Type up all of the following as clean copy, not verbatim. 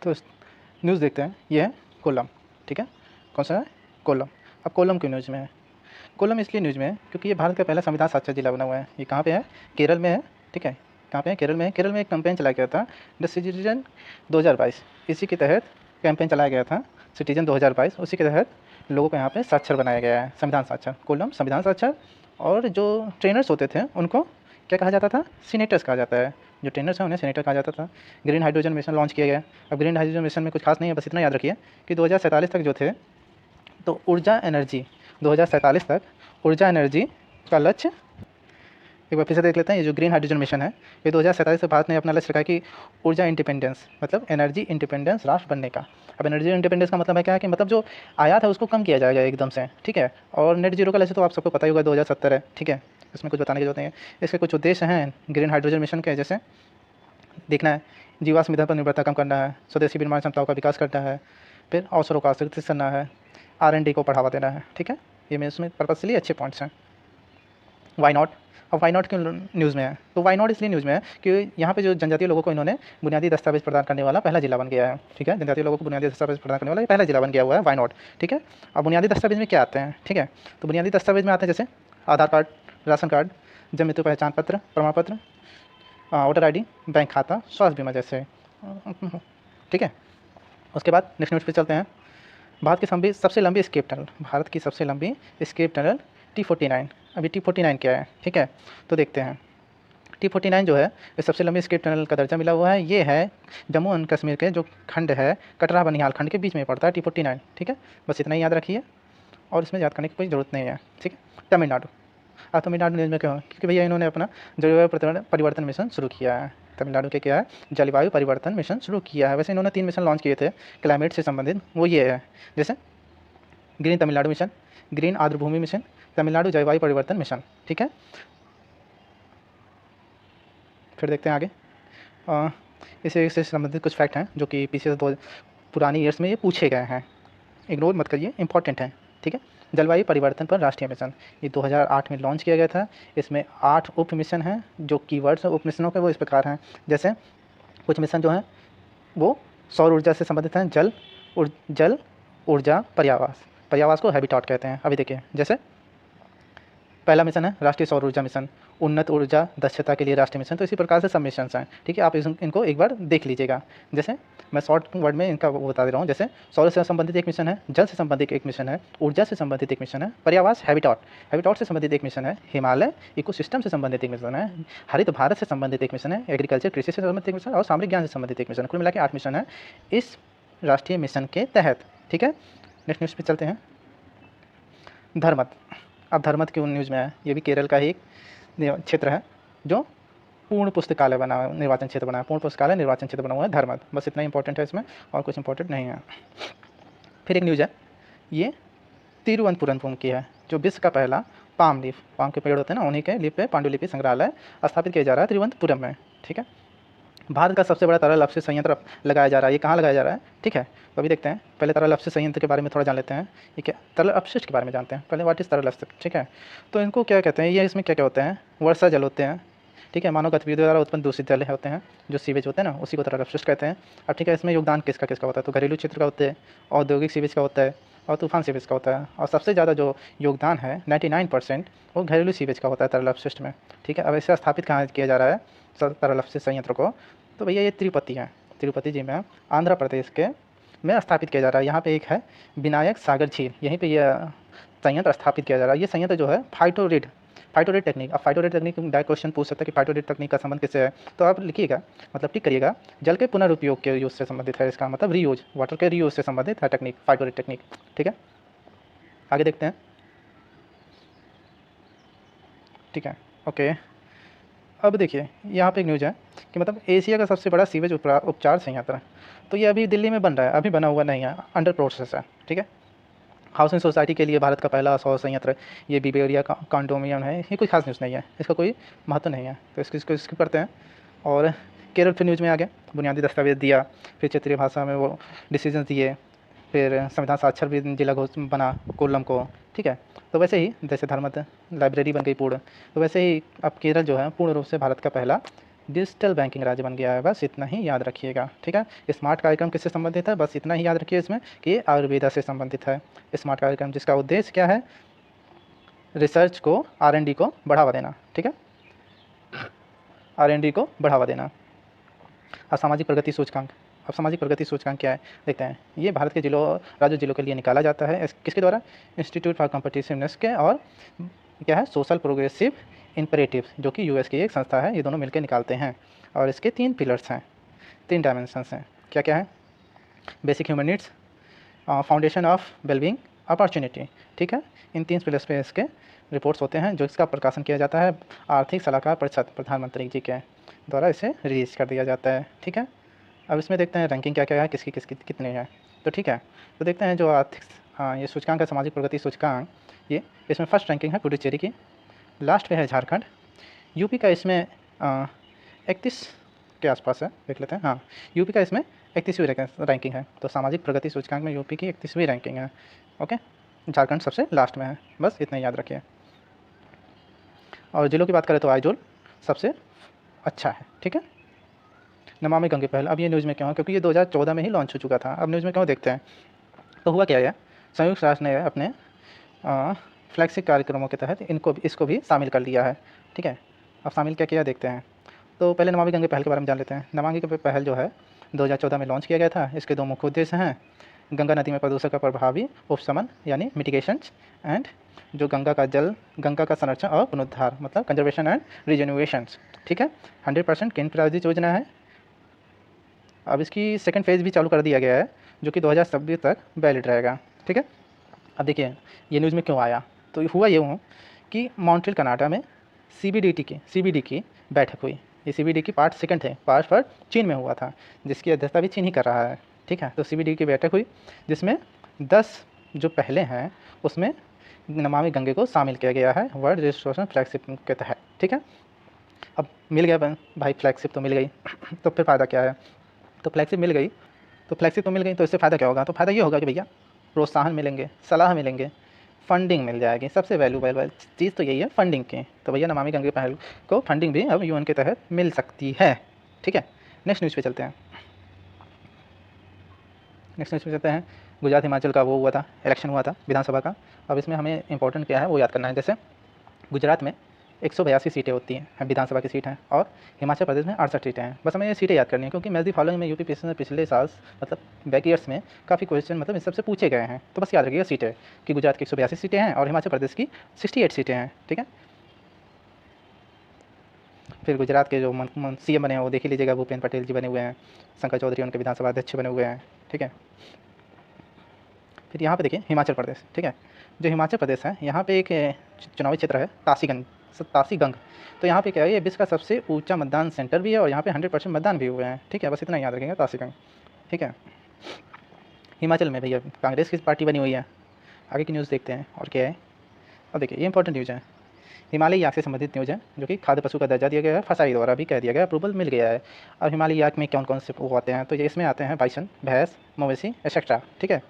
तो न्यूज़ देखते हैं। ये है कोल्लम, ठीक है। कौन सा है? कोल्लम। अब कोल्लम क्यों न्यूज़ में है? कोल्लम इसलिए न्यूज़ में है क्योंकि ये भारत का पहला संविधान साक्षर जिला बना हुआ है। ये कहाँ पे है? केरल में है, ठीक है। कहाँ पे है? केरल में है। केरल में एक कैंपेन चलाया गया था, द सिटीजन 2022। इसी के तहत कैंपेन चलाया गया था, सिटीजन 2022। उसी के तहत लोगों को यहाँ पे साक्षर बनाया गया है, संविधान साक्षर। कोल्लम संविधान साक्षर। और जो ट्रेनर्स होते थे उनको क्या कहा जाता था? सीनेटर्स कहा जाता है। जो ट्रेनर्स हैं उन्हें सीनेटर कहा जाता था। ग्रीन हाइड्रोजन मिशन लॉन्च किया गया। अब ग्रीन हाइड्रोजन मिशन में कुछ खास नहीं है, बस इतना याद रखिए कि 2047 तक जो थे, तो ऊर्जा एनर्जी 2047 तक ऊर्जा एनर्जी का लक्ष्य, एक बार फिर से देख लेते हैं। ये जो ग्रीन हाइड्रोजन मिशन है, ये 2047 से भारत ने अपना लक्ष्य रखा कि ऊर्जा इंडिपेंडेंस, मतलब एनर्जी इंडिपेंडेंस राष्ट्र बनने का। अब एनर्जी इंडिपेंडेंस का मतलब है क्या है कि मतलब जो आयात है उसको कम किया जाएगा एकदम से, ठीक है। और नेट जीरो का लक्ष्य तो आप सबको पता ही होगा 2070 है, ठीक है। इसमें कुछ बताने की जरूरत नहीं है। इसके कुछ उद्देश्य हैं ग्रीन हाइड्रोजन मिशन के, जैसे देखना है जीवाश्म ईंधन पर निर्भरता कम करना है, स्वदेशी विनिर्माण क्षमताओं का विकास करना है, फिर अवसरों का सृजित करना है, R&D को बढ़ावा देना है, ठीक है। ये मैं इसमें पर्पस के लिए अच्छे पॉइंट्स हैं। Why not. अब वाई नॉट क्यों न्यूज़ में है? तो वाई नॉट इसलिए न्यूज़ में है कि यहाँ पे जो जनजातीय लोगों को इन्होंने बुनियादी दस्तावेज प्रदान करने वाला पहला जिला बन गया है, ठीक है। जनजातीय लोगों को बुनियादी दस्तावेज प्रदान करने वाला ये पहला जिला बन गया हुआ है, वाई नॉट, ठीक है। अब बुनियादी दस्तावेज में क्या आते हैं, ठीक है। तो बुनियादी दस्तावेज में आते हैं जैसे आधार कार्ड, राशन कार्ड, जन्म मृत्यु पहचान पत्र, प्रमाण पत्र, वोटर ID, बैंक खाता, स्वास्थ्य बीमा जैसे, ठीक है। उसके बाद नेक्स्ट न्यूज़ पे चलते हैं। भारत की सबसे लंबी एस्केप टनल, भारत की सबसे लंबी एस्केप टनल T49। अभी T49 क्या है, ठीक है, तो देखते हैं। T49 जो है ये सबसे लंबी एस्केप टनल का दर्जा मिला हुआ है। ये है जम्मू एंड कश्मीर के जो खंड है, कटरा बनिहाल खंड के बीच में पड़ता है T49, ठीक है। बस इतना ही याद रखिए और इसमें याद करने की कोई ज़रूरत नहीं है, ठीक है। तमिलनाडु। अब तमिलनाडु न्यूज़ में क्यों है? क्योंकि भैया इन्होंने अपना जलवायु परिवर्तन मिशन शुरू किया है। तमिलनाडु के क्या है? जलवायु परिवर्तन मिशन शुरू किया है। वैसे इन्होंने 3 मिशन लॉन्च किए थे क्लाइमेट से संबंधित, वो ये है, जैसे ग्रीन तमिलनाडु मिशन, ग्रीन आर्द्रभूमि मिशन, तमिलनाडु जलवायु परिवर्तन मिशन, ठीक है। फिर देखते हैं आगे। इससे संबंधित कुछ फैक्ट हैं जो कि पीछे दो पुरानी ईयर्स में ये पूछे गए हैं, इग्नोर मत करिए, इंपॉर्टेंट है, ठीक है। जलवायु परिवर्तन पर राष्ट्रीय मिशन, ये 2008 में लॉन्च किया गया था। इसमें 8 उप मिशन हैं। जो कीवर्ड्स हैं उप मिशनों के वो इस प्रकार हैं, जैसे कुछ मिशन जो हैं वो सौर ऊर्जा से संबंधित हैं, जल ऊर्जा पर्यावास, पर्यावास को हैबिटाट कहते हैं। अभी देखिए, जैसे पहला मिशन है राष्ट्रीय सौर ऊर्जा मिशन, उन्नत ऊर्जा दक्षता के लिए राष्ट्रीय मिशन। तो इसी प्रकार से सब मिशन हैं, ठीक है। आप इनको एक बार देख लीजिएगा। जैसे मैं शॉर्ट वर्ड में इनका वो बता दे रहा हूँ। जैसे सौर से संबंधित एक मिशन है, जल से संबंधित एक मिशन है, ऊर्जा से संबंधित एक मिशन है, पर्यावास हैबिटाट से संबंधित एक मिशन है, हिमालय इकोसिस्टम से संबंधित एक मिशन है, हरित भारत से संबंधित एक मिशन है, एग्रीकल्चर कृषि से संबंधित एक मिशन और सामरिक ज्ञान से संबंधित एक मिशन। कुल मिला के 8 मिशन है इस राष्ट्रीय मिशन के तहत, ठीक है। नेक्स्ट न्यूज़ पे चलते हैं। धर्मत। अब धर्मत क्यों न्यूज़ में है? ये भी केरल का ही एक क्षेत्र है जो पूर्ण पुस्तकालय बना हुआ, निर्वाचन क्षेत्र बना है, पूर्ण पुस्तकालय निर्वाचन क्षेत्र बना हुआ है धर्मत। बस इतना इंपॉर्टेंट है इसमें, और कुछ इंपॉर्टेंट नहीं है। फिर एक न्यूज़ है, ये तिरुवनंतपुरम की है, जो विश्व का पहला पाम के पेड़ होते हैं ना, उन्हीं के लीफ पे पांडुलिपि संग्रहालय स्थापित किया जा रहा है तिरुवनंतपुरम में, ठीक है। भारत का सबसे बड़ा तरल अपशिष्ट संयंत्र लगाया जा रहा है। ये कहाँ लगाया जा रहा है, ठीक है। तो अभी देखते हैं, पहले तरल अपशिष्ट संयंत्र के बारे में थोड़ा जान लेते हैं। ये क्या, तरल अपशिष्ट के बारे में जानते हैं पहले, व्हाट इज़ तरल अपशिष्ट, ठीक है। तो इनको क्या कहते हैं, ये इसमें क्या क्या होते हैं? वर्षा जल होते हैं, ठीक है। मानव गतिविधियों द्वारा उत्पन्न दूषित जल होते हैं, जो सीवेज होते हैं ना, उसी को तरल अपशिष्ट कहते हैं। अब ठीक है, इसमें योगदान किसका किसका होता है? तो घरेलू क्षेत्र का होता है, औद्योगिक सीवेज का होता है और तूफान सीवेज का होता है। और सबसे ज़्यादा जो योगदान है 99% वो घरेलू सीवेज का होता है तरल अपशिष्ट में, ठीक है। अब इसे स्थापित कहाँ किया जा रहा है तरल अपशिष्ट संयंत्र को? तो भैया ये तिरुपति है, तिरुपति जी में आंध्र प्रदेश के में स्थापित किया जा रहा है। यहाँ पे एक है विनायक सागर झील, यहीं पे यह संयंत्र स्थापित किया जा रहा है। ये संयंत्र जो है फाइटोरेट टेक्निक। अब फाइटोरेट टेक्निक डायरेक्ट क्वेश्चन पूछ सकता है कि फाइटोरेट टेक्निक का संबंध किससे है? तो आप लिखिएगा, मतलब टिक करिएगा, जल के पुनरुपयोग के यूज से संबंधित है। इसका मतलब रीयूज, वाटर के रीयूज से संबंधित है टेक्निक, फाइटोरेट टेक्निक, ठीक है। आगे देखते हैं, ठीक है, ओके। अब देखिए यहाँ पे एक न्यूज़ है कि मतलब एशिया का सबसे बड़ा सीवेज उपचार संयंत्र, तो ये अभी दिल्ली में बन रहा है, अभी बना हुआ नहीं है, अंडर प्रोसेस है, ठीक है। हाउसिंग सोसाइटी के लिए भारत का पहला सौर संयंत्र ये बिबेरिया कॉन्डोमिनियम है। ये कोई खास न्यूज़ नहीं है, इसका कोई महत्व नहीं है, तो इसको स्किप करते हैं। और केरल फिर न्यूज़ में आ गया, बुनियादी दस्तावेज दिया, फिर क्षेत्रीय भाषा में वो डिसीजन दिए, फिर संविधान साक्षर भी जिला बना कोल्लम को, ठीक है। तो वैसे ही जैसे धर्मत लाइब्रेरी बन गई पूर्ण, तो वैसे ही अब केरल जो है पूर्ण रूप से भारत का पहला डिजिटल बैंकिंग राज्य बन गया है। बस इतना ही याद रखिएगा, ठीक है। स्मार्ट कार्यक्रम किससे संबंधित है, बस इतना ही याद रखिए इसमें कि ये आयुर्वेदा से संबंधित है। स्मार्ट कार्यक्रम जिसका उद्देश्य क्या है, रिसर्च को, R&D को बढ़ावा देना, ठीक है, R&D को बढ़ावा देना। अब सामाजिक प्रगति सूचकांक, अब सामाजिक प्रगति सूचकांक क्या है देखते हैं। ये भारत के जिलों, राज्य जिलों के लिए निकाला जाता है। किसके द्वारा, इंस्टीट्यूट फॉर कॉम्पिटिटिवनेस के, और क्या है, सोशल प्रोग्रेसिव इम्परेटिव, जो कि US की एक संस्था है। ये दोनों मिलकर निकालते हैं और इसके 3 पिलर्स हैं, 3 डायमेंशंस हैं। क्या क्या है, basic human needs, foundation of wellbeing, opportunity, ठीक है। इन 3 पिलर्स पे इसके रिपोर्ट्स होते हैं, जो इसका प्रकाशन किया जाता है आर्थिक सलाहकार परिषद, प्रधानमंत्री जी के द्वारा इसे रिलीज कर दिया जाता है, ठीक है। अब इसमें देखते हैं रैंकिंग क्या क्या है, किसकी किसकी कितनी है, तो ठीक है। तो देखते हैं जो आर्थिक, ये सूचकांक है, सामाजिक प्रगति सूचकांक, ये इसमें फर्स्ट रैंकिंग है पुडुचेरी की, लास्ट पे है झारखंड। यूपी का इसमें 31 के आसपास है, देख लेते हैं। हाँ, यूपी का इसमें 31वीं रैंकिंग है। तो सामाजिक प्रगति सूचकांक में यूपी की 31वीं रैंकिंग है, ओके। झारखंड सबसे लास्ट में है, बस इतना याद रखिए। और जिलों की बात करें तो आइजोल सबसे अच्छा है, ठीक है। नमामि गंगे पहल, अब ये न्यूज़ में क्यों है, क्योंकि ये 2014 में ही लॉन्च हो चुका था। अब न्यूज़ में क्यों, देखते हैं। तो हुआ क्या है, संयुक्त राष्ट्र ने अपने फ्लैगशिप कार्यक्रमों के तहत इसको भी शामिल कर लिया है, ठीक है। अब शामिल क्या किया देखते हैं। तो पहले नमामि गंगे पहल के बारे में जान लेते हैं। नमामि गंगे पहल जो है 2014 में लॉन्च किया गया था। इसके 2 मुख्य उद्देश्य हैं, गंगा नदी में प्रदूषण का प्रभावी उपशमन यानी मिटिगेशन, एंड जो गंगा का संरक्षण और पुनरुद्धार, मतलब कंजर्वेशन एंड रिजेन्युएशन, ठीक है। 100% केंद्र प्रायोजित योजना है। अब इसकी सेकंड फेज़ भी चालू कर दिया गया है, जो कि 2026 तक वैलिड रहेगा, ठीक है। अब देखिए ये न्यूज़ में क्यों आया, तो हुआ यूँ कि मॉन्ट्रियल कनाडा में CBD की बैठक हुई। ये CBD की पार्ट 2 थे, पार्ट 1 चीन में हुआ था, जिसकी अध्यक्षता भी चीन ही कर रहा है, ठीक है। तो CBD की बैठक हुई, जिसमें 10 जो पहले हैं उसमें नमामि गंगे को शामिल किया गया है वर्ल्ड रजिस्ट्रेशन फ्लैगशिप के तहत, ठीक है। अब मिल गया भाई, फ्लैगशिप तो मिल गई तो फिर फ़ायदा क्या है, तो फ्लैगशिप मिल गई तो इससे फ़ायदा क्या होगा, तो फ़ायदा ये होगा कि भैया प्रोत्साहन मिलेंगे, सलाह मिलेंगे, फंडिंग मिल जाएगी। सबसे वैल्यूएबल चीज़ तो यही है फंडिंग की। तो भैया नमामि गंगे पहल को फंडिंग भी अब UN के तहत मिल सकती है, ठीक है। नेक्स्ट न्यूज़ पे चलते हैं। गुजरात हिमाचल का वो हुआ था, इलेक्शन हुआ था विधानसभा का। अब इसमें हमें इंपॉर्टेंट क्या है वो याद करना है। जैसे गुजरात में 182 सीटें होती हैं, विधानसभा की सीट हैं, और हिमाचल प्रदेश में 68 सीटें हैं। बस हमें ये सीटें याद करनी है, क्योंकि मैच दी फॉलोइंग में UPSC में पिछले साल, मतलब बैक ईयर्स में काफ़ी क्वेश्चन मतलब इन सबसे पूछे गए हैं। तो बस याद रखिएगा सीटें कि गुजरात की 182 सीटें हैं और हिमाचल प्रदेश की 68 सीटें हैं, ठीक है। फिर गुजरात के जो CM बने हैं वो देख ही लीजिएगा, भूपेंद्र पटेल जी बने हुए हैं, शंकर चौधरी उनके विधानसभा अध्यक्ष बने हुए हैं, ठीक है। फिर यहाँ पे देखिए हिमाचल प्रदेश, ठीक है। जो हिमाचल प्रदेश है, यहाँ पे एक चुनावी क्षेत्र है तासीगंग। तो यहाँ पे क्या है, ये विश्व का सबसे ऊंचा मतदान सेंटर भी है, और यहाँ पे 100% मतदान भी हुए हैं, ठीक है। बस इतना याद रखेंगे, तासीगंग, ठीक है। हिमाचल में भैया कांग्रेस की पार्टी बनी हुई है। आगे की न्यूज़ देखते हैं और क्या है। अब देखिए ये इंपॉर्टेंट न्यूज़ है, हिमालयी याक से संबंधित न्यूज़ है, जो कि खाद्य पशु का दर्जा दिया गया है, फसाई द्वारा भी कह दिया गया, अप्रूवल मिल गया है। अब हिमालयी याक में कौन कौन से वो आते हैं, तो ये इसमें आते हैं बाइसन, भैंस, मवेशी एक्सेट्रा, ठीक है।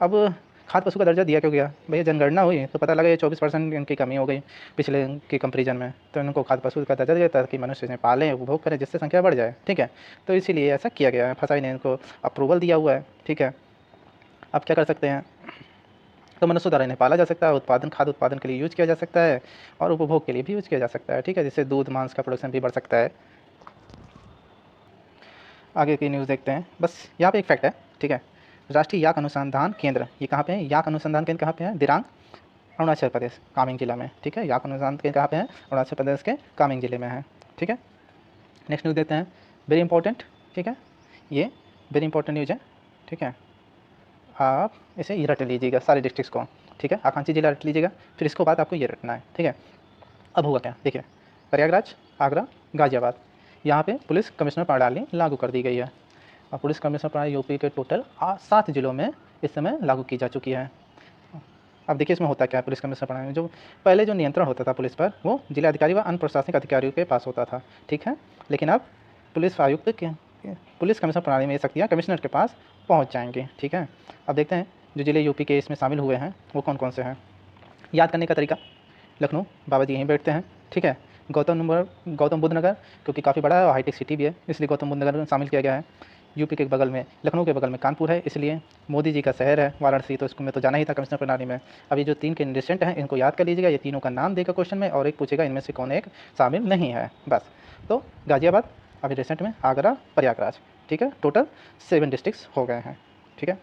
अब खाद्य पशु का दर्जा दिया क्यों गया भैया, जनगणना हुई तो पता लगा ये 24% इनकी कमी हो गई पिछले के कंपेरिजन में, तो इनको खाद्य पशु का दर्जा दिया ताकि मनुष्य इन्हें पालें, उपभोग करें, जिससे संख्या बढ़ जाए, ठीक है। तो इसीलिए ऐसा किया गया है, फसाई ने इनको अप्रूवल दिया हुआ है, ठीक है। अब क्या कर सकते हैं, तो मनुष्य द्वारा इन्हें पाला जा सकता है, खाद्य उत्पादन के लिए यूज़ किया जा सकता है, और उपभोग के लिए भी यूज़ किया जा सकता है, ठीक है, जिससे दूध मांस का प्रोडक्शन भी बढ़ सकता है। आगे की न्यूज़ देखते हैं। बस यहाँ पे एक फैक्ट है, ठीक है। राष्ट्रीय याक अनुसंधान केंद्र ये कहाँ पे है, याक अनुसंधान केंद्र कहाँ पे है, दिरांग, अरुणाचल प्रदेश, कामेंग जिला में, ठीक है। याक अनुसंधान केंद्र कहाँ पे है, अरुणाचल प्रदेश के कामेंग जिले में है, ठीक है। नेक्स्ट न्यूज़ देखते हैं, वेरी इंपॉर्टेंट, ठीक है। ये वेरी इंपॉर्टेंट न्यूज़ है, ठीक है। आप इसे ये रट लीजिएगा सारे डिस्ट्रिक्ट्स को, ठीक है। आकांक्षी जिला रट लीजिएगा, फिर इसको बाद आपको ये रटना है, ठीक है। अब होगा क्या देखिए, प्रयागराज, आगरा, गाजियाबाद, यहाँ पे पुलिस कमिश्नर प्रणाली लागू कर दी गई है। और पुलिस कमिश्नर प्रणाली यूपी के टोटल 7 जिलों में इस समय लागू की जा चुकी है। अब देखिए इसमें होता क्या है, पुलिस कमिश्नर प्रणाली जो पहले जो नियंत्रण होता था पुलिस पर, वो जिलाधिकारी व अन्य प्रशासनिक अधिकारियों के पास होता था, ठीक है। लेकिन अब पुलिस कमिश्नर प्रणाली में ये शक्तियाँ कमिश्नर के पास पहुँच जाएंगी, ठीक है। अब देखते हैं जो जिले यूपी के इसमें शामिल हुए हैं वो कौन कौन से हैं। याद करने का तरीका, लखनऊ, बाबा जी यहीं बैठते हैं, ठीक है। गौतम बुद्ध नगर, क्योंकि काफ़ी बड़ा है और हाईटेक सिटी भी है, इसलिए गौतम बुद्ध नगर में शामिल किया गया है। यूपी के बगल में, लखनऊ के बगल में कानपुर है, इसलिए मोदी जी का शहर है वाराणसी, तो इसको में तो जाना ही था कमिश्नर प्रणाली में। अब ये जो 3 कैंडिडेट हैं इनको याद कर लीजिएगा, ये तीनों का नाम देगा क्वेश्चन में, और एक पूछेगा इनमें से कौन एक शामिल नहीं है, बस। तो गाजियाबाद, अभी रिसेंट में आगरा, प्रयागराज, ठीक है, टोटल 7 डिस्ट्रिक्ट्स हो गए हैं, ठीक है।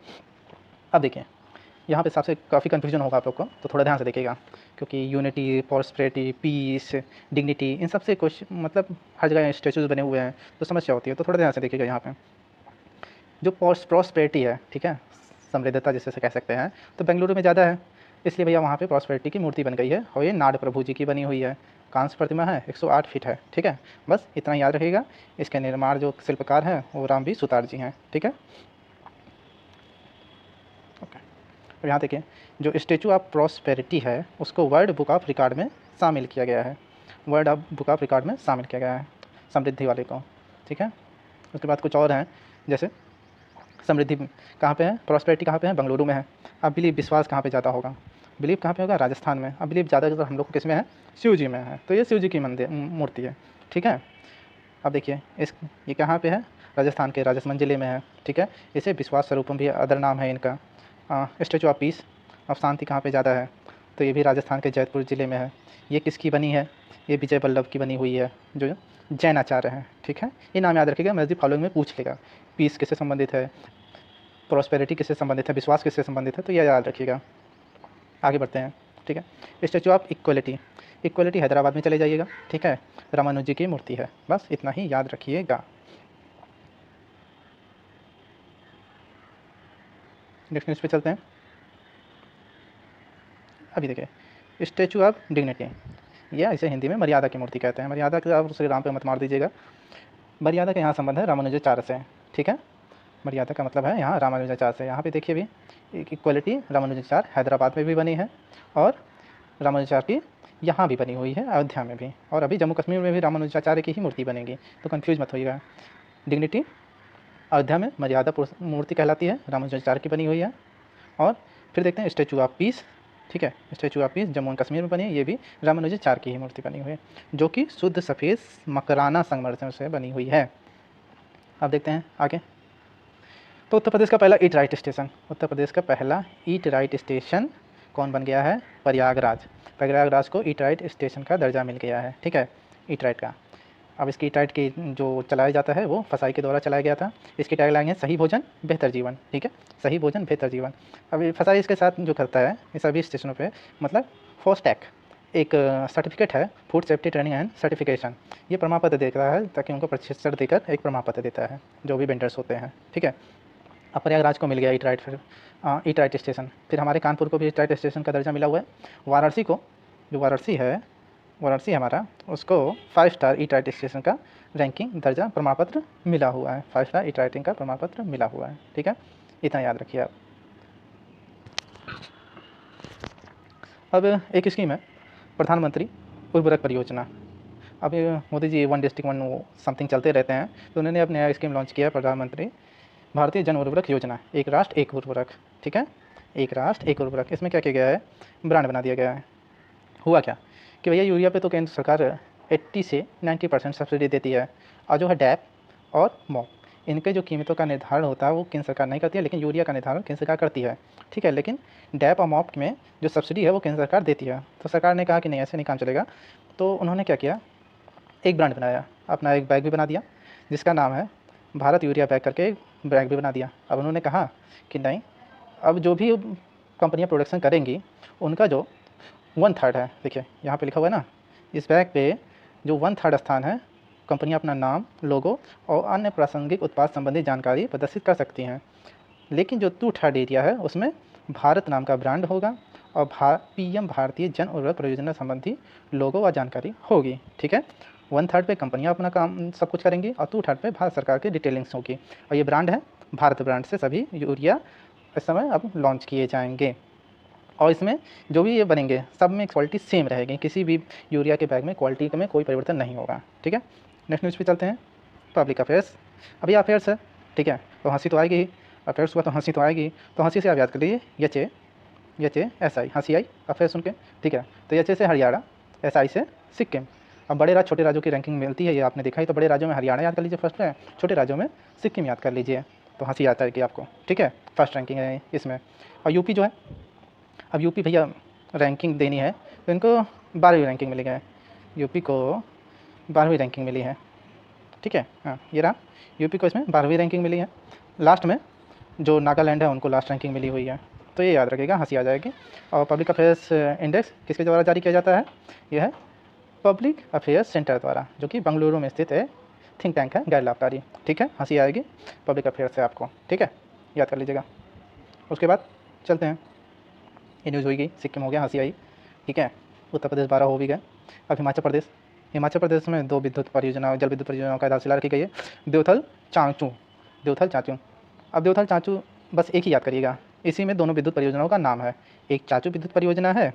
अब देखिए यहाँ पे सबसे काफ़ी कन्फ्यूजन होगा आप लोग को, तो थोड़ा ध्यान से देखिएगा, क्योंकि यूनिटी, प्रॉस्पेरिटी, पीस, डिग्निटी, इन सब से क्वेश्चन, मतलब हर जगह स्टेचूज बने हुए हैं तो समस्या होती है, तो थोड़ा ध्यान से देखिएगा। यहाँ पे जो प्रॉस्पेरिटी है, ठीक है, समृद्धता जिसे कह सकते हैं, तो बेंगलुरु में ज़्यादा है, इसलिए भैया वहाँ पे प्रॉस्पेरिटी की मूर्ति बन गई है, और ये नाड प्रभु जी की बनी हुई है, कांस्य प्रतिमा है, 108 फीट है, ठीक है। बस इतना याद रखिएगा। इसके निर्माण जो शिल्पकार हैं वो रामवी सुतार जी हैं, ठीक है। ओके, और यहाँ देखिए जो स्टेचू ऑफ प्रॉस्पेरिटी है उसको वर्ल्ड बुक ऑफ रिकॉर्ड में शामिल किया गया है, world of book of record में शामिल किया गया है समृद्धि वाले को, ठीक है। उसके बाद कुछ और हैं, जैसे समृद्धि कहाँ पे है, प्रॉस्पेरिटी कहाँ पे है, बेंगलुरु में है। अब बिलीव, विश्वास कहाँ पे ज़्यादा होगा, बिलीव कहाँ पे होगा, राजस्थान में। अब बिलीव ज़्यादा हम लोग को किस में है, शिव जी में है, तो ये शिव जी की मंदिर मूर्ति है, ठीक है। अब देखिए ये कहाँ पे है, राजस्थान के राजसमंद जिले में है, ठीक है। इसे विश्वास स्वरूपम भी अदर नाम है इनका। स्टेचू ऑफ पीस ऑफ शांति कहाँ पे ज़्यादा है, तो ये भी राजस्थान के जयपुर ज़िले में है। ये किसकी बनी है, ये विजय वल्लभ की बनी हुई है, जो जैन आचार्य हैं, ठीक है। ये नाम याद रखिएगा, मैं फॉलोइंग में पूछ लेगा, पीस किससे संबंधित है, प्रॉस्पेरिटी किससे संबंधित है, विश्वास किससे संबंधित है, तो यह याद रखिएगा। आगे बढ़ते हैं, ठीक है। Statue of equality, equality Hyderabad में चले जाइएगा, ठीक है, रामानुज जी की मूर्ति है, बस इतना ही याद रखिएगा। नेक्स्ट न्यूज़ पे चलते हैं। अभी देखिए स्टेचू ऑफ डिग्निटी, या इसे हिंदी में मर्यादा की मूर्ति कहते हैं। मर्यादा के आप श्री राम पे मत मार दीजिएगा, मर्यादा का यहाँ संबंध है रामानुजाचार्य से, ठीक है। मर्यादा का मतलब है यहाँ रामानुजाचार्य से। यहाँ पे देखिए भी एक इक्वलिटी रामानुजाचार्य हैदराबाद में भी बनी है, और रामानुजाचार्य की यहाँ भी बनी हुई है, अयोध्या में भी, और अभी जम्मू कश्मीर में भी रामानुजाचार्य की ही मूर्ति बनेगी, तो कन्फ्यूज मत होइएगा। डिग्निटी अयोध्या में मर्यादा मूर्ति कहलाती है, रामानुजाचार्य की बनी हुई है। और फिर देखते हैं स्टेचू ऑफ पीस, ठीक है, statue of peace Jammu and Kashmir में बनी है, ये भी रामानुजाचार्य की ही मूर्ति बनी हुई है, जो कि शुद्ध सफ़ेद मकराना संगमरमर से बनी हुई है। अब देखते हैं आगे। तो उत्तर प्रदेश का पहला eat right station, Uttar Pradesh का पहला ईट राइट स्टेशन कौन बन गया है, प्रयागराज। प्रयागराज को ईट राइट स्टेशन का दर्जा मिल गया है, ठीक है, ईट राइट का। अब इसकी ईट राइट की जो चलाया जाता है वो फसाई के द्वारा चलाया गया था। इसकी टैगलाइन है सही भोजन बेहतर जीवन, ठीक है, सही भोजन बेहतर जीवन। अब फसाई इसके साथ जो करता है इस सभी स्टेशनों पे, मतलब फोस्टैक एक सर्टिफिकेट है, food safety training and certification, ये प्रमाण पत्र देता है, ताकि उनको प्रशिक्षण देकर एक प्रमाण पत्र देता है जो भी वेंडर्स होते हैं, ठीक है। अब प्रयागराज को मिल गया ईट राइट, फिर ईट राइट स्टेशन। फिर हमारे कानपुर को भी ईट राइट स्टेशन का दर्जा मिला हुआ है। वाराणसी को, जो वाराणसी हमारा, उसको 5 स्टार ईट राइट स्टेशन का रैंकिंग दर्जा प्रमाण पत्र मिला हुआ है, 5 स्टार ईट राइटिंग का प्रमाण पत्र मिला हुआ है, ठीक है, इतना याद रखिए आप। अब एक स्कीम है प्रधानमंत्री उर्वरक परियोजना। अब मोदी जी 1 डिस्ट्रिक्ट 1 समथिंग चलते रहते हैं, तो उन्होंने अपने नया स्कीम लॉन्च किया, प्रधानमंत्री भारतीय जन उर्वरक योजना, एक राष्ट्र एक उर्वरक, ठीक है, एक राष्ट्र एक उर्वरक। इसमें क्या किया गया है, ब्रांड बना दिया गया है। हुआ क्या कि भैया यूरिया पे तो केंद्र सरकार 80 से 90% सब्सिडी देती है, और जो है डैप और मॉप, इनके जो कीमतों का निर्धारण होता है वो केंद्र सरकार नहीं करती है, लेकिन यूरिया का निर्धारण केंद्र सरकार करती है, ठीक है। लेकिन डैप और मॉप में जो सब्सिडी है वो केंद्र सरकार देती है। तो सरकार ने कहा कि नहीं, ऐसे नहीं काम चलेगा, तो उन्होंने क्या किया, एक ब्रांड बनाया, अपना एक बैग भी बना दिया जिसका नाम है भारत यूरिया बैग करके, एक बैग भी बना दिया। अब उन्होंने कहा कि नहीं, अब जो भी कंपनियां प्रोडक्शन करेंगी उनका जो 1/3 है, देखिए यहाँ पे लिखा हुआ है ना, इस बैग पे जो 1/3 स्थान है, कंपनियां अपना नाम, लोगो और अन्य प्रासंगिक उत्पाद संबंधी जानकारी प्रदर्शित कर सकती हैं। लेकिन जो 2/3 एरिया है उसमें भारत नाम का ब्रांड होगा, और PM भारतीय जन उर्वरक परियोजना संबंधी लोगो व जानकारी होगी, ठीक है। 1/3 पे कंपनियां अपना काम सब कुछ करेंगी, और 2/3 पे भारत सरकार की डिटेलिंग्स होगी। और ये ब्रांड है भारत ब्रांड से सभी यूरिया इस समय अब लॉन्च किए जाएंगे, और इसमें जो भी ये बनेंगे सब में क्वालिटी सेम रहेगी, किसी भी यूरिया के बैग में क्वालिटी में कोई परिवर्तन नहीं होगा, ठीक है। नेक्स्ट न्यूज़ पे चलते हैं, पब्लिक अफेयर्स। अभी अफेयर्स है, ठीक है, तो हंसी तो आएगी ही, अफेयर्स हुआ तो हंसी तो आएगी, तो हंसी से आप याद कर लीजिए, HASI, हंसी आई अफेयर सुन के, ठीक है। तो HA से हरियाणा, SI से सिक्किम, अब बड़े राज्य छोटे राज्यों की रैंकिंग मिलती है, ये आपने देखा ही। तो बड़े राज्यों में हरियाणा याद कर लीजिए फर्स्ट है, छोटे राज्यों में सिक्किम याद कर लीजिए, तो हंसी आता है कि आपको, ठीक है। फर्स्ट रैंकिंग है इसमें। और यूपी जो है, अब यूपी भैया रैंकिंग देनी है तो इनको 12वीं रैंकिंग मिली है, यूपी को 12वीं रैंकिंग मिली है, ठीक है। हाँ ये रहा, यूपी को इसमें 12वीं रैंकिंग मिली है। लास्ट में जो नागालैंड है उनको लास्ट रैंकिंग मिली हुई है, तो ये याद रखिएगा, हंसी आ जाएगी। और पब्लिक अफेयर्स इंडेक्स किसके द्वारा जारी किया जाता है, यह है पब्लिक अफेयर्स सेंटर द्वारा, जो कि बेंगलुरु में स्थित है, थिंक टैंक है, गैर लाभकारी, ठीक है। हंसी आएगी पब्लिक अफेयर्स से आपको, ठीक है, याद कर लीजिएगा। उसके बाद चलते हैं, ये न्यूज़ होगी, सिक्किम हो गया, हंसी आई, ठीक है। उत्तर प्रदेश 12 हो भी गए। अब हिमाचल प्रदेश में 2 विद्युत परियोजनाओं, जल विद्युत परियोजनाओं का आधारशिला रखी गई है, देवथल चांचू। अब देवथल चांचू बस एक ही याद करिएगा, इसी में दोनों विद्युत परियोजनाओं का नाम है, एक चाचू विद्युत परियोजना है,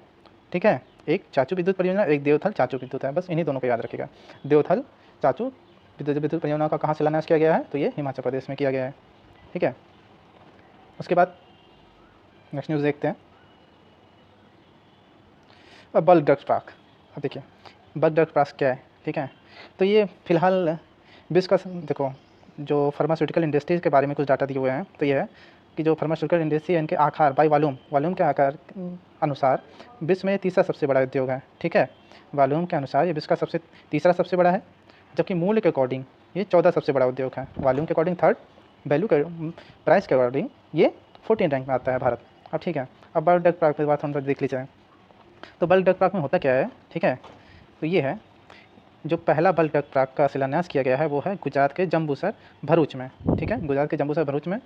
ठीक है, एक चाचू विद्युत परियोजना, एक देवथल चाचू विद्युत है, बस इन्हीं दोनों को याद रखिएगा। देवथल चाचू विद्युत परियोजना का कहाँ शिलान्यास किया गया है, तो ये हिमाचल प्रदेश में किया गया है, ठीक है। उसके बाद नेक्स्ट न्यूज़ देखते हैं। अब बल्क ड्रग्स पार्क, अब देखिए बल्क ड्रग्स पार्क क्या है, ठीक है। तो ये फिलहाल विश्व का, देखो जो फार्मास्यूटिकल इंडस्ट्रीज़ के बारे में कुछ डाटा दिए हुए हैं, तो ये है कि जो फार्मास्यूटिकल इंडस्ट्री है, इनके आकार बाई वॉल्यूम के आकार अनुसार विश्व में तीसरा सबसे बड़ा उद्योग है, ठीक है। वॉल्यूम के अनुसार ये विश्व का तीसरा सबसे बड़ा है, जबकि मूल्य के अकॉर्डिंग ये 14 सबसे बड़ा उद्योग है। वॉल्यूम के अकॉर्डिंग थर्ड, वैल्यू के प्राइस के अकॉर्डिंग ये 14 रैंक में आता है भारत। अब ठीक है, अब बल्क ड्रग पार्क की बात हम देख लीजिए। तो बल्क ड्रग पार्क में होता क्या है, ठीक है, तो ये है, जो पहला बल्क ड्रग पार्क का शिलान्यास किया गया है वो है गुजरात के जम्बूसर भरूच में, ठीक है, गुजरात के जम्बूसर भरूच में।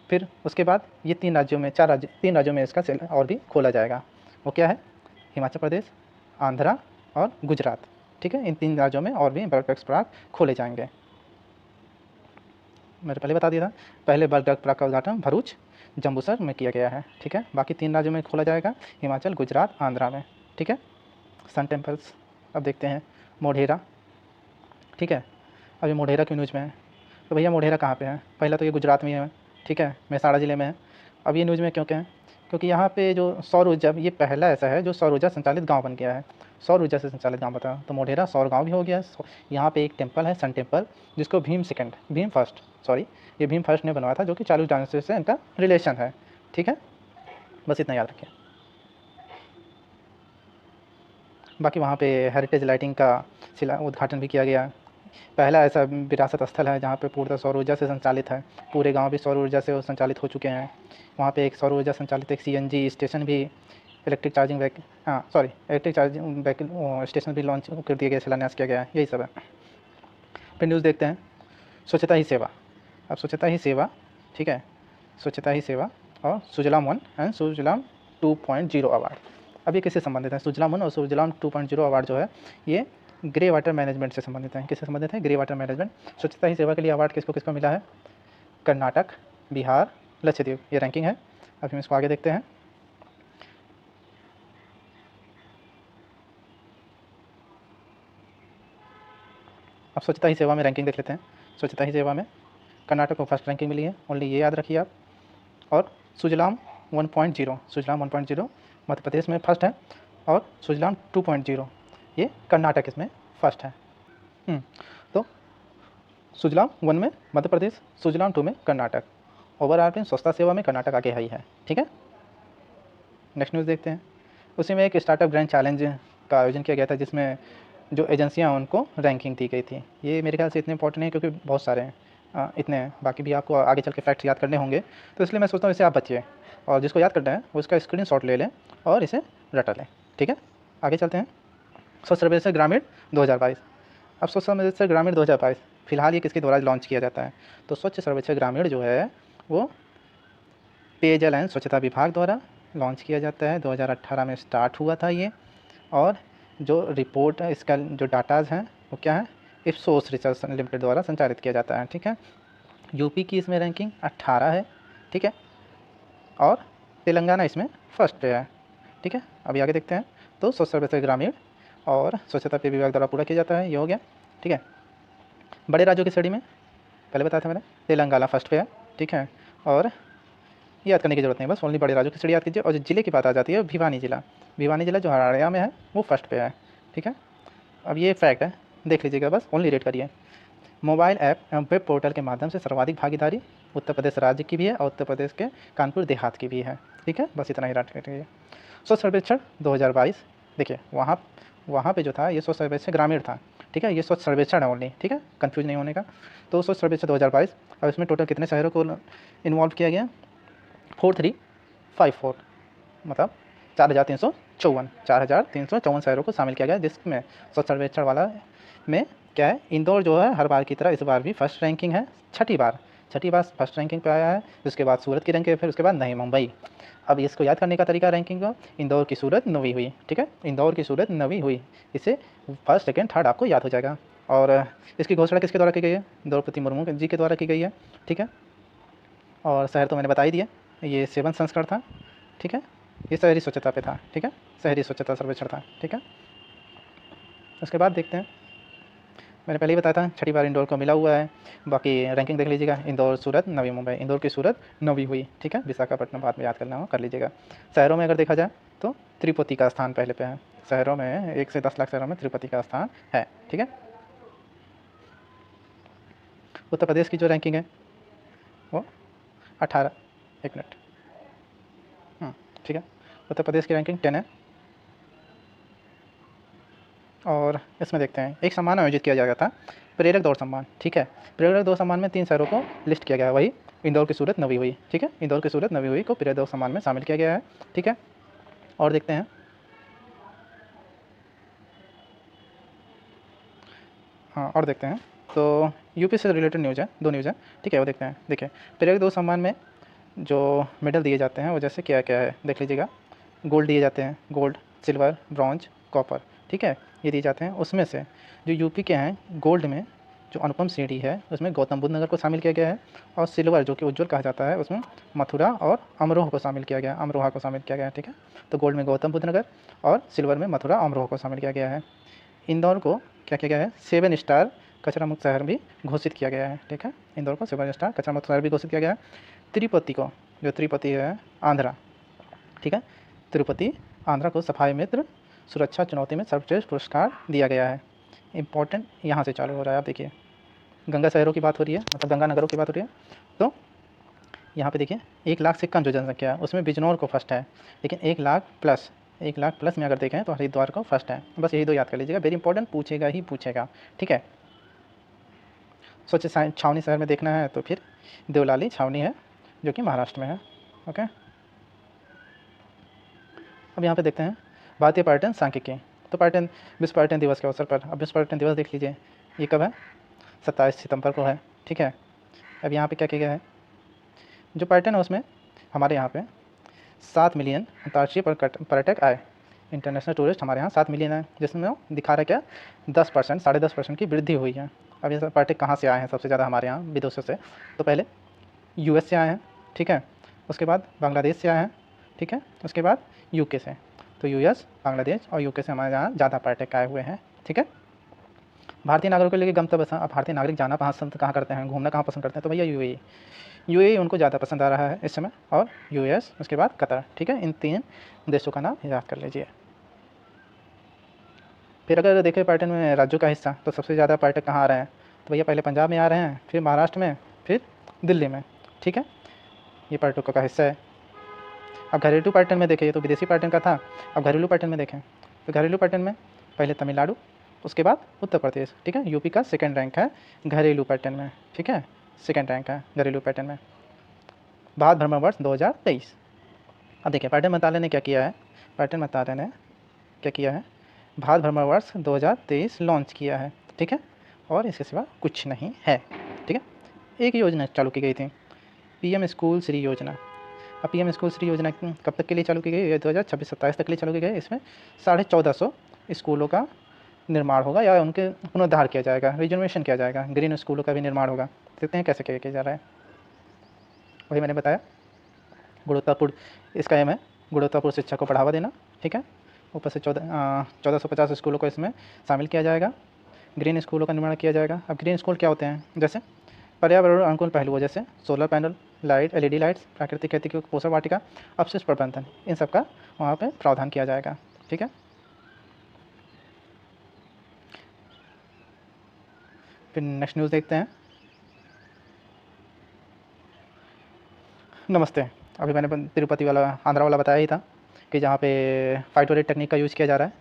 फिर उसके बाद ये 3 राज्यों में इसका और भी खोला जाएगा। वो क्या है, हिमाचल प्रदेश, आंध्रा और गुजरात, ठीक है, इन 3 राज्यों में और भी बल्क ड्रग पार्क खोले जाएंगे। मैंने पहले बता दिया था, पहले बल्क ड्रग पार्क का उद्घाटन भरूच जम्बूसर में किया गया है, ठीक है। बाकी 3 राज्यों में खोला जाएगा, हिमाचल, गुजरात, आंध्रा में, ठीक है। सन टेम्पल्स अब देखते हैं, मोढेरा, ठीक है। अभी मोढेरा की न्यूज़ में है, तो भैया मोढेरा कहाँ पे है, पहला तो ये गुजरात में है, ठीक है, मेहसाणा ज़िले में है। अब ये न्यूज़ में क्यों क्या है, क्योंकि यहाँ पे जो सौर ऊर्जा, ये पहला ऐसा है जो सौर ऊर्जा संचालित गाँव बन गया है, सौर ऊर्जा से संचालित गाँव बता, तो मोढेरा सौर गाँव भी हो गया। यहाँ पे एक टेम्पल है, सन टेम्पल, जिसको भीम फर्स्ट ने बनवाया था, जो कि चालू डायनासिटी से इनका रिलेशन है, ठीक है। बस इतना याद रखिए। बाकी वहाँ पे हेरिटेज लाइटिंग का उद्घाटन भी किया गया। पहला ऐसा विरासत स्थल है जहाँ पे पूर्णतः सौर ऊर्जा से संचालित है, पूरे गांव भी सौर ऊर्जा से संचालित हो चुके हैं। वहाँ पे एक सौर ऊर्जा संचालित एक CNG स्टेशन भी, इलेक्ट्रिक चार्जिंग स्टेशन भी लॉन्च कर दिया गया, शिलान्यास किया गया है, यही सब है। फिर न्यूज़ देखते हैं, स्वच्छता ही सेवा। अब स्वच्छता ही सेवा, ठीक है, स्वच्छता ही सेवा और सुजलाम 1 एंड सुजलाम 2.0 अवार्ड। अब ये किससे संबंधित है, सुजलाम 1 और सुजलाम 2.0 अवार्ड जो है ये ग्रे वाटर मैनेजमेंट से संबंधित है। किससे संबंधित है, ग्रे वाटर मैनेजमेंट। स्वच्छता ही सेवा के लिए अवार्ड किसको किसको मिला है, कर्नाटक, बिहार, लक्षद्वीप, ये रैंकिंग है। अब हम इसको आगे देखते हैं। अब स्वच्छता ही सेवा में रैंकिंग देख लेते हैं। स्वच्छता ही सेवा में कर्नाटक को फर्स्ट रैंकिंग मिली है, ओनली ये याद रखिए आप। और सुजलाम 1.0 मध्य प्रदेश में फर्स्ट है, और सुजलाम 2.0 ये कर्नाटक इसमें फर्स्ट है। तो सुजलाम 1 में मध्य प्रदेश, सुजलाम 2 में कर्नाटक। ओवरऑल इन स्वच्छता सेवा में कर्नाटक आगे है ही है, ठीक है। नेक्स्ट न्यूज़ देखते हैं। उसी में एक स्टार्टअप ग्रैंड चैलेंज का आयोजन किया गया था, जिसमें जो एजेंसियां उनको रैंकिंग दी गई थी। ये मेरे ख्याल से इतने इंपॉर्टेंट है क्योंकि बहुत सारे हैं, इतने हैं, बाकी भी आपको आगे चल के फैक्ट्स याद करने होंगे, तो इसलिए मैं सोचता हूँ इसे आप बचिए, और जिसको याद करना है वो इसका स्क्रीनशॉट ले लें और इसे रटा लें, ठीक है। आगे चलते हैं। स्वच्छ सर्वेक्षण ग्रामीण 2022। अब स्वच्छ सर्वेक्षण ग्रामीण 2022 फिलहाल ये किसके द्वारा लॉन्च किया जाता है, तो स्वच्छ सर्वेक्षण ग्रामीण जो है वो पेयजल एवं स्वच्छता विभाग द्वारा लॉन्च किया जाता है। 2018 में स्टार्ट हुआ था ये, और जो रिपोर्ट है, इसका जो डाटाज़ हैं वो क्या है, इप्सोस रिसर्च लिमिटेड द्वारा संचालित किया जाता है, ठीक है। यूपी की इसमें रैंकिंग 18 है, ठीक है, और तेलंगाना इसमें फर्स्ट पे है, ठीक है। अभी आगे देखते हैं। तो स्वच्छ सर्वेक्षण ग्रामीण और स्वच्छता पेय विभाग द्वारा पूरा किया जाता है, ये हो गया, ठीक है। बड़े राज्यों की श्रेणी में पहले बताया था मैंने, तेलंगाना फर्स्ट पे है, ठीक है, और याद करने की जरूरत नहीं, बस ओनली बड़े राज्यों की श्रेणी याद कीजिए। और जो जिले की बात आ जाती है, भिवानी जिला जो हरियाणा में है वो फर्स्ट पे है, ठीक है। अब ये फैक्ट है, देख लीजिएगा, बस ओनली रेट करिए। मोबाइल ऐप एवं वेब पोर्टल के माध्यम से सर्वाधिक भागीदारी उत्तर प्रदेश राज्य की भी है और उत्तर प्रदेश के कानपुर देहात की भी है। ठीक है, बस इतना ही याद रखिए। स्वच्छ सर्वेक्षण 2022, देखिए वहाँ वहाँ पे जो था ये स्वच्छ सर्वेक्षण ग्रामीण था। ठीक है, ये स्वच्छ सर्वेक्षण है ओनली, ठीक है, कंफ्यूज नहीं होने का। तो स्वच्छ सर्वेक्षण 2022, अब इसमें टोटल कितने शहरों को इन्वॉल्व किया गया? 4354, मतलब 4354 शहरों को शामिल किया गया, जिसमें स्वच्छ सर्वेक्षण वाला में क्या है, इंदौर जो है हर बार की तरह इस बार भी फर्स्ट रैंकिंग है, छठी बार फर्स्ट रैंकिंग पे आया है। उसके बाद सूरत की रैंकिंग, फिर उसके बाद नई मुंबई। अब इसको याद करने का तरीका रैंकिंग का, इंदौर की सूरत 9वीं हुई। ठीक है, इंदौर की सूरत 9वीं हुई, इससे फर्स्ट सेकंड थर्ड आपको याद हो जाएगा। और इसकी घोषणा किसके द्वारा की गई है? द्रौपदी मुर्मू जी के द्वारा की गई है। ठीक है, और शहर तो मैंने बता ही दिया, ये 7 संस्करण था। ठीक है, ये शहरी स्वच्छता पे था। ठीक है, शहरी स्वच्छता सर्वेक्षण था। ठीक है, उसके बाद देखते हैं, मैंने पहले ही बताया था छठी बार इंदौर को मिला हुआ है। बाकी रैंकिंग देख लीजिएगा, इंदौर सूरत 9वीं मुंबई, इंदौर की सूरत 9वीं हुई। ठीक है, विशाखापट्टनम बाद में याद करना हो कर लीजिएगा। शहरों में अगर देखा जाए तो तिरुपति का स्थान पहले पे है। शहरों में 1 से 10 लाख शहरों में तिरुपति का स्थान है। ठीक है, उत्तर प्रदेश की जो रैंकिंग है वो 18, 1 मिनट, ठीक है, उत्तर प्रदेश की रैंकिंग 10 है। और इसमें देखते हैं, एक सम्मान आयोजित किया जाएगा था, प्रेरक दौड़ सम्मान। ठीक है, प्रेरक दौड़ सम्मान में 3 शहरों को लिस्ट किया गया है, वही इंदौर की सूरत 9वीं हुई। ठीक है, इंदौर की सूरत 9वीं हुई को प्रेरक दौड़ सम्मान में शामिल किया गया है। ठीक है, और देखते हैं, हाँ और देखते हैं, तो यूपी से रिलेटेड न्यूज़ है, 2 न्यूज़ है। ठीक है, वो देखते हैं। देखिए, प्रेरक दौड़ सम्मान में जो मेडल दिए जाते हैं वो जैसे क्या क्या है देख लीजिएगा। गोल्ड दिए जाते हैं, गोल्ड, सिल्वर, ब्रॉन्ज, कॉपर। ठीक है, ये दिए जाते हैं। उसमें से जो यूपी के हैं, गोल्ड में जो अनुपम सीढ़ी है उसमें गौतम बुद्ध नगर को शामिल किया गया है। और सिल्वर जो कि उज्जवल कहा जाता है, उसमें मथुरा और अमरोहा को शामिल किया गया है, अमरोहा को शामिल किया गया है। ठीक है, तो गोल्ड में गौतम बुद्ध नगर और सिल्वर में मथुरा अमरोहा को शामिल किया गया है। इंदौर को क्या किया गया है? 7 स्टार कचरा मुक्त शहर भी घोषित किया गया है। ठीक है, इंदौर को 7 स्टार कचरा मुक्त शहर भी घोषित किया गया है। तिरुपति को, जो तिरुपति है आंध्रा, ठीक है, तिरुपति आंध्रा को सफाई मित्र सुरक्षा चुनौती में सर्वश्रेष्ठ पुरस्कार दिया गया है। इंपॉर्टेंट यहाँ से चालू हो रहा है। आप देखिए, गंगा शहरों की बात हो रही है, मतलब गंगा नगरों की बात हो रही है। तो यहाँ पे देखिए 1 लाख से कम जो जनसंख्या है उसमें बिजनौर को फर्स्ट है, लेकिन 1 लाख प्लस में अगर देखें तो हरिद्वार को फर्स्ट है। बस यही 2 याद कर लीजिएगा, वेरी इंपॉर्टेंट, पूछेगा ही पूछेगा। ठीक है, स्वच्छ छावनी शहर में देखना है तो फिर देवलाली छावनी है जो कि महाराष्ट्र में है। ओके, अब यहाँ पे देखते हैं भारतीय पर्यटन सांख्यिकी। तो पर्यटन, विश्व पर्यटन दिवस के अवसर पर, अब विश्व पर्यटन दिवस देख लीजिए, ये कब है? 27 सितंबर को है। ठीक है, अब यहाँ पे क्या किया गया है, जो पर्यटन है उसमें हमारे यहाँ पे 7 मिलियन अंतर्राष्ट्रीय पर्यटक आए। इंटरनेशनल टूरिस्ट हमारे यहाँ 7 मिलियन है, जिसमें दिखा रहा है क्या, 10%, 10.5% की वृद्धि हुई है। अब ये पर्यटक कहाँ से आए हैं सबसे ज़्यादा हमारे यहाँ विदेशों से? तो पहले यूएस से आए हैं। ठीक है, उसके बाद बांग्लादेश से आए हैं। ठीक है, उसके बाद यूके से। तो यूएस, बांग्लादेश और यूके से हमारे यहाँ ज़्यादा पर्यटक आए हुए हैं। ठीक है, भारतीय नागरिकों के लिए गंतव्य स्थान, अब भारतीय नागरिक जाना पसंद कहाँ करते हैं, घूमना कहाँ पसंद करते हैं? तो भैया यूएई उनको ज़्यादा पसंद आ रहा है इस समय, और यूएस, उसके बाद कतर। ठीक है, इन 3 देशों का नाम याद कर लीजिए। फिर अगर देखें पर्यटन में राज्यों का हिस्सा, तो सबसे ज़्यादा पर्यटक कहाँ आ रहे हैं? तो भैया पहले पंजाब में आ रहे हैं, फिर महाराष्ट्र में, फिर दिल्ली में। ठीक है, ये पर्यटकों का हिस्सा है। अब घरेलू पर्यटन में देखें, तो विदेशी पर्यटन का था, अब घरेलू पर्यटन में देखें तो घरेलू पर्यटन में पहले तमिलनाडु, उसके बाद उत्तर प्रदेश। ठीक है, यूपी का 2nd रैंक है घरेलू पर्यटन में। ठीक है, 2nd रैंक है घरेलू पर्यटन में। भारत भ्रमण वर्ष 2023। अब देखिए पर्यटन मंत्रालय ने क्या किया है, पर्यटन मंत्रालय ने क्या किया है, भारत भ्रमण वर्ष 2023 लॉन्च किया है। ठीक है, और इसके सिवा कुछ नहीं है। ठीक है, एक योजना चालू की गई थी, पीएम स्कूल श्री योजना। अब पीएम स्कूल श्री योजना कब तक के लिए चालू की गई? 2026-27 तक के लिए चालू की गई। इसमें 1450 स्कूलों का निर्माण होगा, या उनके पुनरुद्धार किया जाएगा, रिजर्वेशन किया जाएगा, ग्रीन स्कूलों का भी निर्माण होगा। देखते हैं कैसे किया जा रहा है। वही मैंने बताया, गुणवत्तापूर्ण इसका एम है, गुणवत्तापूर्ण शिक्षा को बढ़ावा देना। ठीक है, ऊपर से 1450 स्कूलों को इसमें शामिल किया जाएगा, ग्रीन स्कूलों का निर्माण किया जाएगा। अब ग्रीन स्कूल क्या होते हैं? जैसे पर्यावरण अनुकूल पहलुओं, जैसे solar panel, light, LED lights, प्राकृतिक खेती की पोषण वाटिका, अपशिष्ट प्रबंधन, इन सब का वहाँ पे प्रावधान किया जाएगा। ठीक है, फिर नेक्स्ट न्यूज़ देखते हैं। नमस्ते। अभी मैंने तिरुपति वाला आंध्रा वाला बताया ही था कि जहाँ पे फाइट रेट टेक्निक का यूज़ किया जा रहा है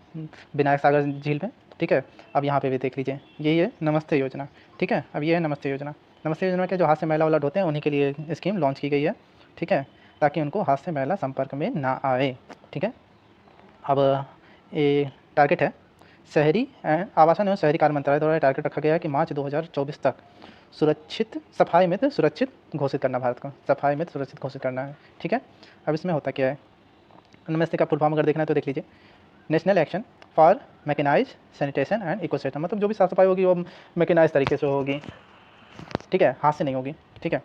विनायक सागर झील में, ठीक है। अब यहाँ पे भी देख लीजिए, यही है नमस्ते योजना, ठीक है। अब ये है नमस्ते योजना। नमस्ते योजना के जो हाथ से मैला वाला ढोते हैं उन्हीं के लिए स्कीम लॉन्च की गई है, ठीक है, ताकि उनको हाथ से मैला संपर्क में ना आए, ठीक है। अब ये टारगेट है शहरी एंड आवासन एवं शहरी कार्य मंत्रालय द्वारा टारगेट रखा गया है कि मार्च 2024 तक सुरक्षित सफाई मित्र सुरक्षित घोषित करना, भारत को सफाई मित्र सुरक्षित घोषित करना है, ठीक है। अब इसमें होता क्या है, नमस्ते का फुल फॉर्म अगर देखना है तो देख लीजिए, national action for mechanise sanitation and ecosystem, मतलब जो भी साफ सफाई होगी वो मैकेनाइज तरीके से होगी, ठीक है, हाथ से नहीं होगी, ठीक है।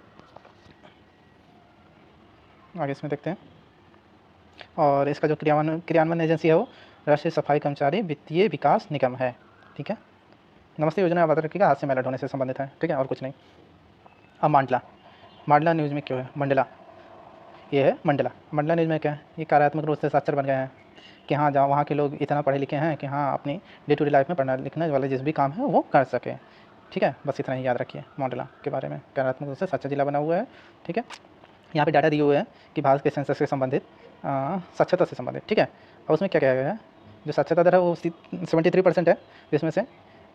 आगे इसमें देखते हैं। और इसका जो क्रियान्वयन एजेंसी है वो राष्ट्रीय सफाई कर्मचारी वित्तीय विकास निगम है, ठीक है। नमस्ते योजना याद रखिएगा, हाथ से मैला ढोने से संबंधित है, ठीक है, और कुछ नहीं। अब मांडला न्यूज़ में क्यों है मंडला, ये है मंडला न्यूज़ में क्या है, ये कार्यात्मक रूप से साक्षर बन गए हैं कि हाँ जहाँ वहाँ के लोग इतना पढ़े लिखे हैं कि हाँ अपनी डे टू डे लाइफ में पढ़ना लिखने वाले जिस भी काम है वो कर सके, ठीक है। बस इतना ही याद रखिए मंडला के बारे में, कार्यात्मक रूप से साक्षर जिला बना हुआ है, ठीक है। यहाँ पे डाटा दिए हुए हैं कि भारत के सेंसस से संबंधित साक्षरता से संबंधित, ठीक है। और उसमें क्या कहा गया है, जो साक्षरता दर है वो 73% है, जिसमें से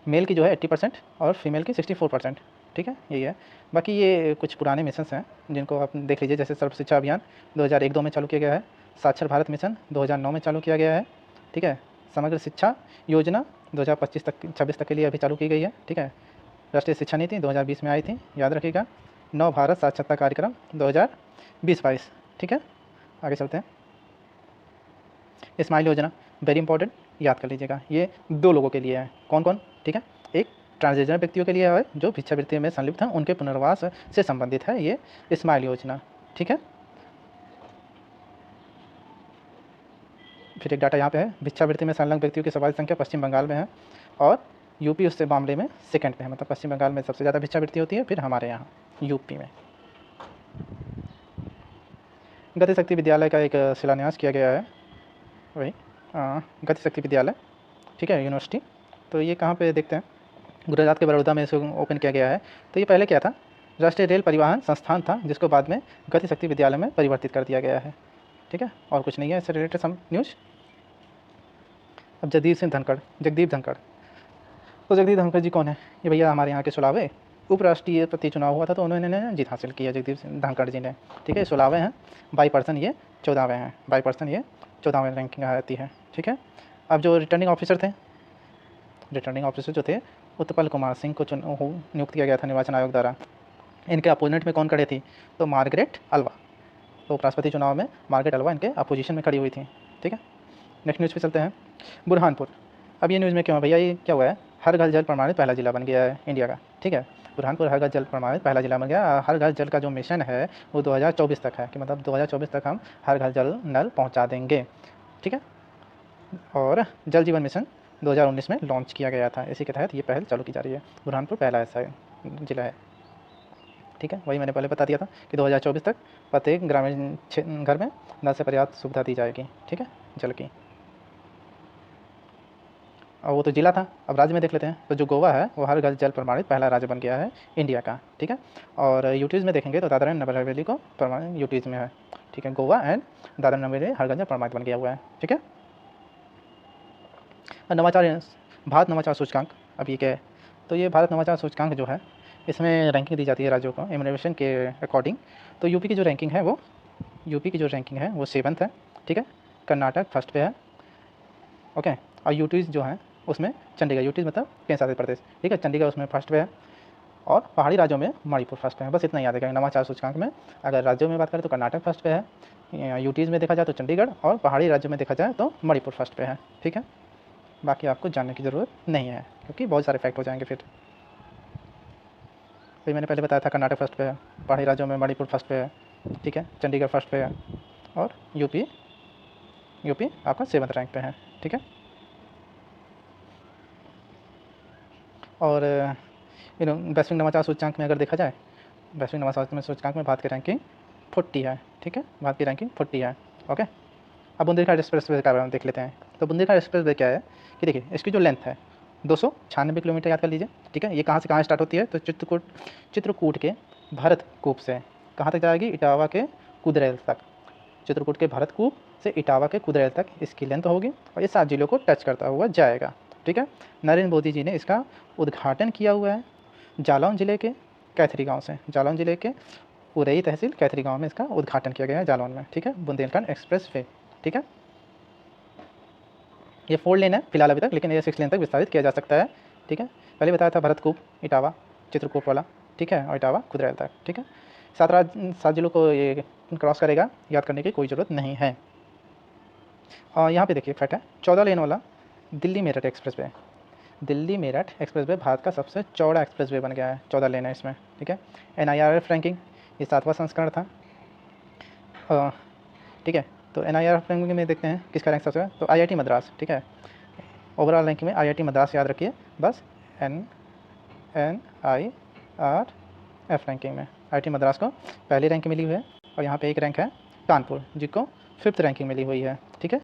मेल की जो है 80% और फीमेल की 64%, ठीक है, यही है। बाकी ये कुछ पुराने मिशंस हैं जिनको आप देख लीजिए, जैसे सर्व शिक्षा अभियान 2001-2 में चालू किया गया है, साक्षर भारत मिशन 2009 में चालू किया गया है, ठीक है। समग्र शिक्षा योजना 2025-26 तक के लिए अभी चालू की गई है, ठीक है। राष्ट्रीय शिक्षा नीति 2020 में आई थी, याद रखिएगा। नव भारत साक्षरता कार्यक्रम 2020-22, ठीक है। आगे चलते हैं। स्माइल योजना वेरी इंपॉर्टेंट, याद कर लीजिएगा, ये 2 लोगों के लिए है, कौन कौन, ठीक है। एक ट्रांसजेंडर व्यक्तियों के लिए है जो भिक्षावृत्ति में संलिप्त हैं, उनके पुनर्वास से संबंधित है ये स्माइल योजना, ठीक है। फिर एक डाटा यहाँ पे है, भिक्षावृत्ति में संलग्न व्यक्तियों की सर्वाधिक संख्या पश्चिम बंगाल में है और यूपी उससे मामले में सेकंड पे है, मतलब पश्चिम बंगाल में सबसे ज़्यादा भिक्षावृत्ति होती है, फिर हमारे यहाँ यूपी में। गति शक्ति विद्यालय का एक शिलान्यास किया गया है, वही गति शक्ति विद्यालय, ठीक है, यूनिवर्सिटी। तो ये कहाँ पे देखते हैं, गुजरात के बड़ौदा में इसे ओपन किया गया है। तो ये पहले क्या था, राष्ट्रीय रेल परिवहन संस्थान था, जिसको बाद में गति शक्ति विद्यालय में परिवर्तित कर दिया गया है, ठीक है। और कुछ नहीं है इससे रिलेटेड सम न्यूज़। अब जगदीप धनखड़, तो जगदीप धनखड़ जी कौन है, ये भैया हमारे यहाँ के सुलावे उपराष्ट्रीय प्रति चुनाव हुआ था तो उन्होंने जीत हासिल की है जगदीप सिंह धनखड़ जी ने, ठीक है। सुलावे हैं, बाई पर्सन ये 14वें हैं, बाई पर्सन ये 14वें रैंकिंग आती है, ठीक है। अब जो रिटर्निंग ऑफिसर जो थे उत्पल कुमार सिंह को नियुक्त किया गया था निर्वाचन आयोग द्वारा। इनके अपोजिट में कौन खड़े थी, तो मार्गरेट अल्वा, तो उपराष्ट्रपति चुनाव में मार्गरेट अल्वा इनके अपोजिशन में खड़ी हुई थी, ठीक है। नेक्स्ट न्यूज़ पे चलते हैं। बुरहानपुर, अब ये न्यूज़ में क्यों है भैया, ये क्या हुआ है, हर घर जल प्रमाणित पहला जिला बन गया है इंडिया का, ठीक है। बुरहानपुर हर घर जल प्रमाणित पहला जिला बन गया। हर घर जल का जो मिशन है वो 2024 तक है, कि मतलब 2024 तक हम हर घर जल नल पहुंचा देंगे, ठीक है। और जल जीवन मिशन 2019 में लॉन्च किया गया था, इसी के तहत ये पहल चालू की जा रही है। बुरहानपुर पहला ऐसा जिला है, ठीक है। वही मैंने पहले बता दिया था कि 2024 तक प्रत्येक ग्रामीण घर में नल से पर्याप्त सुविधा दी जाएगी, ठीक है, जल की। और वो तो जिला था, अब राज्य में देख लेते हैं। तो जो गोवा है वो हर घर जल प्रमाणित पहला राज्य बन गया है इंडिया का, ठीक है। और यूटीज़ में देखेंगे तो दादरा एंड नगर हवेली को प्रमाणित यूटीज़ में है, ठीक है। गोवा एंड दादरा नगर हवेली हर घर जल प्रमाणित बन गया हुआ है, ठीक है। नवाचार, भारत नवाचार सूचकांक, अब ये क्या है, तो ये भारत नवाचार सूचकांक जो है इसमें रैंकिंग दी जाती है राज्यों को इनोवेशन के अकॉर्डिंग। तो यूपी की जो रैंकिंग है वो 7th है, ठीक है। कर्नाटक फर्स्ट पे है, ओके। और यूटीज़ जो है उसमें चंडीगढ़, यूटीज़ मतलब केंद्र शासित प्रदेश, ठीक है, चंडीगढ़ उसमें फर्स्ट पे है। और पहाड़ी राज्यों में मणिपुर फर्स्ट पे है। बस इतना याद रखेंगे नवाचार सूचकांक में। अगर राज्यों में बात करें तो कर्नाटक फर्स्ट पे है, यूटीज़ में देखा जाए तो चंडीगढ़, और पहाड़ी राज्यों में देखा जाए तो मणिपुर फर्स्ट पे है, ठीक है। बाकी आपको जानने की ज़रूरत नहीं है क्योंकि बहुत सारे फैक्ट हो जाएंगे फिर। फिर मैंने पहले बताया था कर्नाटक फर्स्ट पे है, पहाड़ी राज्यों में मणिपुर फर्स्ट पे है, ठीक है, चंडीगढ़ फर्स्ट पे है, और यूपी आपका 7th रैंक पे है, ठीक है। और वैश्विक नवाचार सूचकांक में अगर देखा जाए, वैश्विक नवाचार सूचकांक में भारत की रैंकिंग 40 है, ठीक है, भारत की रैंकिंग 40 है, ओके। अब बुंदेलखंड एक्सप्रेस वे का देख लेते हैं। तो बुंदेलखंड एक्सप्रेस वे क्या है कि देखिए इसकी जो लेंथ है 296 किलोमीटर याद कर लीजिए, ठीक है। ये कहाँ से कहाँ स्टार्ट होती है, तो चित्रकूट के भरतकूप से कहाँ तक जाएगी, इटावा के कुदरेल तक। चित्रकूट के भरतकूप से इटावा के कुदरेल तक इसकी लेंथ होगी और ये 7 जिलों को टच करता हुआ जाएगा, ठीक है। नरेंद्र मोदी जी ने इसका उद्घाटन किया हुआ है जालौन ज़िले के कैथरी गांव से। जालौन ज़िले के उरई तहसील कैथरी गांव में इसका उद्घाटन किया गया है, जालौन में, ठीक है। बुंदेलखंड एक्सप्रेस वे, ठीक है। ये 4 लेन है फिलहाल अभी तक, लेकिन ये 6 लेन तक विस्तारित किया जा सकता है, ठीक है। पहले बताया था भरतकूप, इटावा, चित्रकूट वाला, ठीक है, और इटावा कुदरेल तक, ठीक है। 7 जिलों को ये क्रॉस करेगा, याद करने की कोई ज़रूरत नहीं है। और यहाँ पे देखिए फैक्ट है, 14 लेन वाला Delhi Meerut express way. Delhi Meerut express way Bharat का सबसे चौड़ा एक्सप्रेस वे बन गया है, 14 लेन है इसमें, ठीक है। NIRF रैंकिंग, ये 7वां संस्करण था, ठीक है। तो NIRF रैंकिंग में देखते हैं किसका रैंक सबसे है, तो IIT मद्रास, ठीक है। ओवरऑल रैंकिंग में IIT मद्रास याद रखिए बस, NIRF रैंकिंग में IIT मद्रास को पहली रैंक मिली हुई है, और यहाँ पे एक रैंक है कानपुर जिसको 5th रैंकिंग मिली हुई है, ठीक है।